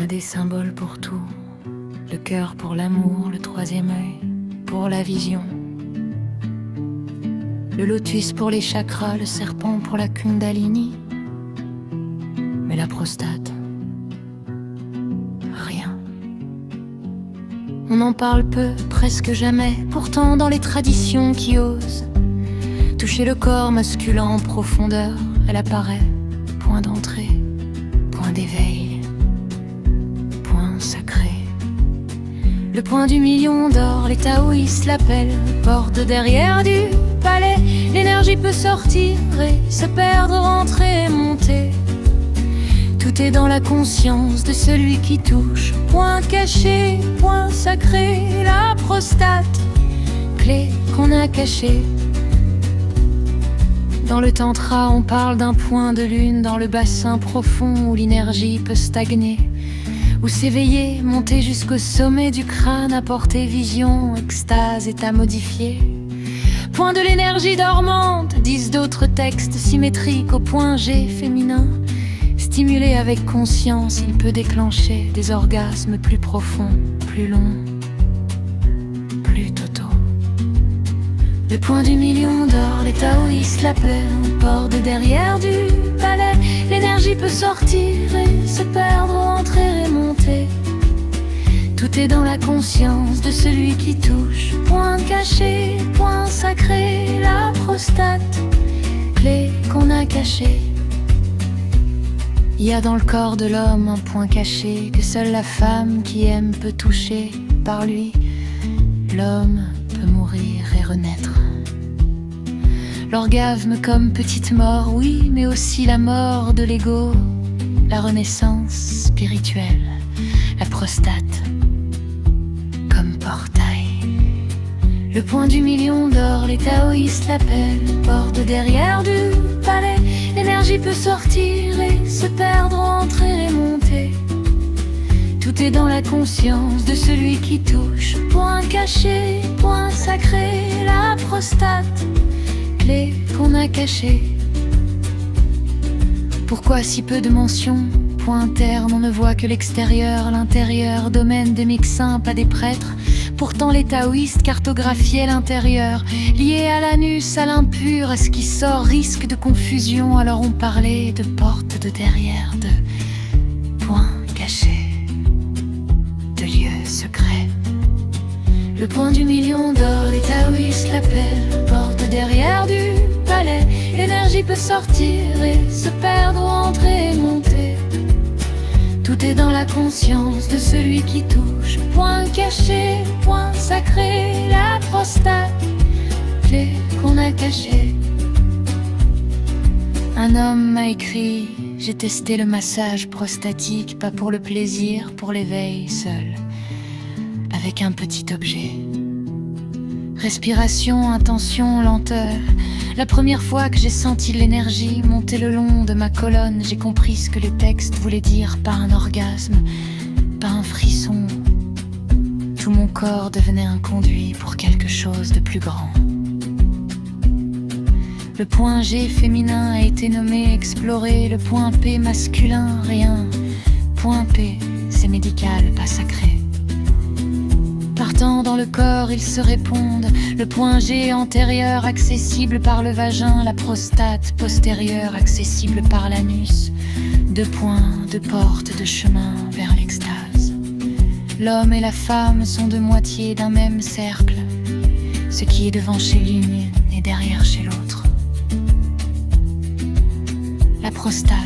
a des symboles pour tout. Le cœur pour l'amour, le troisième œil pour la vision. Le lotus pour les chakras, le serpent pour la kundalini. Mais la prostate, rien. On en parle peu, presque jamais. Pourtant dans les traditions qui osent toucher le corps masculin en profondeur, elle apparaît. Point d'entrée, point d'éveil, point sacré. Le point du million d'or, les taoïstes l'appellent. Porte derrière du palais, l'énergie peut sortir et se perdre, rentrer et monter. Tout est dans la conscience de celui qui touche. Point caché, point sacré, la prostate, clé qu'on a cachée. Dans le tantra, on parle d'un point de lune dans le bassin profond où l'énergie peut stagner, où s'éveiller, monter jusqu'au sommet du crâne, apporter vision, extase, état modifié. Point de l'énergie dormante, disent d'autres textes symétriques au point G féminin. Stimulé avec conscience, il peut déclencher des orgasmes plus profonds, plus longs, plus totaux. Le point du million d'or, les taoïstes l'appellent. Porte derrière du palais, l'énergie peut sortir et se perdre, entrer et monter. Tout est dans la conscience de celui qui touche. Point caché, point sacré, la prostate, clé qu'on a cachée. Il y a dans le corps de l'homme un point caché que seule la femme qui aime peut toucher. Par lui, l'homme peut mourir et renaître. L'orgasme comme petite mort, oui, mais aussi la mort de l'ego, la renaissance spirituelle, la prostate comme portail. Le point du million d'or, les taoïstes l'appellent. Porte derrière du palais, l'énergie peut sortir et se perdre, entrer et monter. Tout est dans la conscience de celui qui touche. Point caché, point sacré, la prostate, clé qu'on a cachée. Pourquoi si peu de mentions? Point interne, on ne voit que l'extérieur, l'intérieur, domaine des médecins, pas des prêtres. Pourtant les taoïstes cartographiaient l'intérieur, lié à l'anus, à l'impur, à ce qui sort, risque de confusion. Alors on parlait de porte, de derrière, de point caché, de lieu secret. Le point du million d'or, les taoïstes l'appellent. Porte derrière du palais, l'énergie peut sortir et se perdre, entrer et monter. Tout est dans la conscience de celui qui touche. Point caché, point sacré, la prostate, clé qu'on a cachée. Un homme m'a écrit: j'ai testé le massage prostatique, pas pour le plaisir, pour l'éveil seul, avec un petit objet. Respiration, intention, lenteur. La première fois que j'ai senti l'énergie monter le long de ma colonne, j'ai compris ce que le texte voulait dire par un orgasme, par un frisson. Tout mon corps devenait un conduit pour quelque chose de plus grand. Le point G féminin a été nommé, exploré. Le point P masculin, rien. Point P, c'est médical, pas sacré. Partant dans le corps, ils se répondent. Le point G antérieur, accessible par le vagin. La prostate postérieure, accessible par l'anus. Deux points, deux portes, de chemin vers l'extase. L'homme et la femme sont deux moitiés d'un même cercle. Ce qui est devant chez l'une est derrière chez l'autre. La prostate,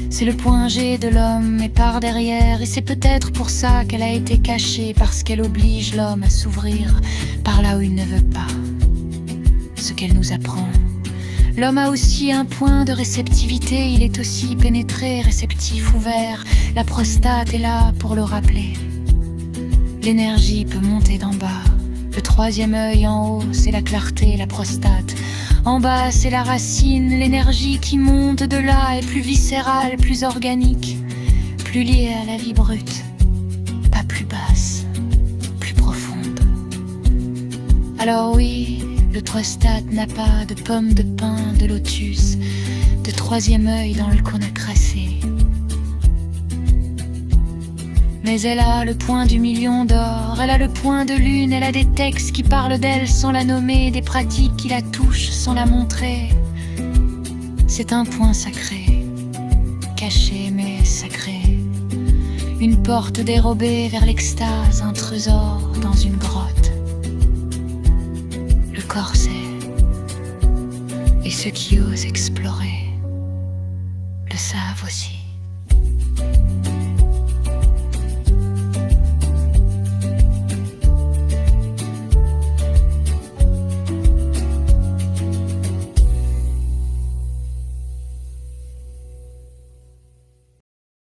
c'est le point G de l'homme, mais par derrière. Et c'est peut-être pour ça qu'elle a été cachée, parce qu'elle oblige l'homme à s'ouvrir par là où il ne veut pas. Ce qu'elle nous apprend. L'homme a aussi un point de réceptivité, il est aussi pénétré, réceptif, ouvert. La prostate est là pour le rappeler. L'énergie peut monter d'en bas. Le troisième œil en haut, c'est la clarté, la prostate. En bas, c'est la racine, l'énergie qui monte de là est plus viscérale, plus organique, plus liée à la vie brute, pas plus basse, plus profonde. Alors oui, le prostate n'a pas de pomme de pin, de lotus, de troisième œil dans le cône crassé. Mais elle a le point du million d'or, elle a le point de lune, elle a des textes qui parlent d'elle sans la nommer, des pratiques qui la touchent sans la montrer. C'est un point sacré, caché mais sacré. Une porte dérobée vers l'extase, un trésor dans une grotte. Le corset, et ceux qui osent explorer le savent aussi.